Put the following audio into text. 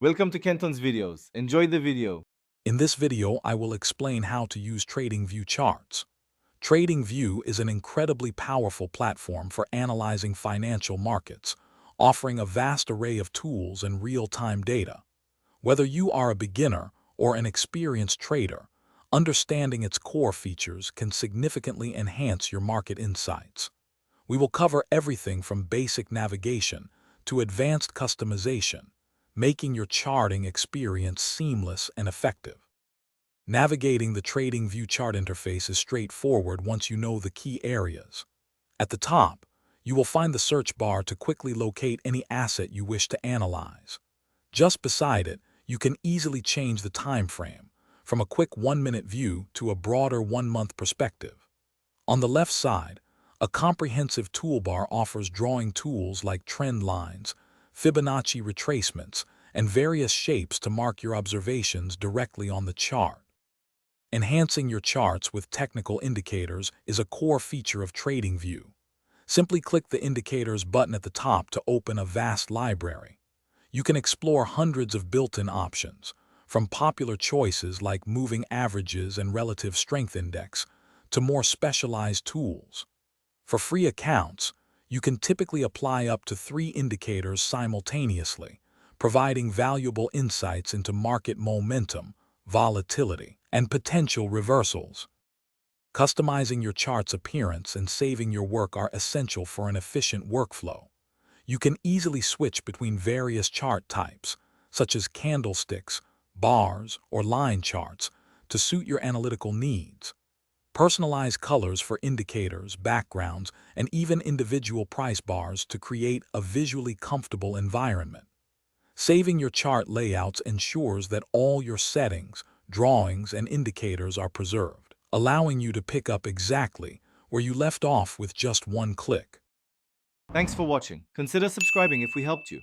Welcome to Kenton's videos. Enjoy the video. In this video, I will explain how to use TradingView charts. TradingView is an incredibly powerful platform for analyzing financial markets, offering a vast array of tools and real-time data. Whether you are a beginner or an experienced trader, understanding its core features can significantly enhance your market insights. We will cover everything from basic navigation to advanced customization, making your charting experience seamless and effective. Navigating the TradingView chart interface is straightforward once you know the key areas. At the top, you will find the search bar to quickly locate any asset you wish to analyze. Just beside it, you can easily change the time frame, from a quick 1-minute view to a broader 1-month perspective. On the left side, a comprehensive toolbar offers drawing tools like trend lines, Fibonacci retracements, and various shapes to mark your observations directly on the chart. Enhancing your charts with technical indicators is a core feature of TradingView. Simply click the Indicators button at the top to open a vast library. You can explore hundreds of built-in options, from popular choices like moving averages and relative strength index, to more specialized tools. For free accounts, you can typically apply up to 3 indicators simultaneously, providing valuable insights into market momentum, volatility, and potential reversals. Customizing your chart's appearance and saving your work are essential for an efficient workflow. You can easily switch between various chart types, such as candlesticks, bars, or line charts, to suit your analytical needs. Personalize colors for indicators, backgrounds, and even individual price bars to create a visually comfortable environment. Saving your chart layouts ensures that all your settings, drawings, and indicators are preserved, allowing you to pick up exactly where you left off with just one click. Thanks for watching. Consider subscribing if we helped you.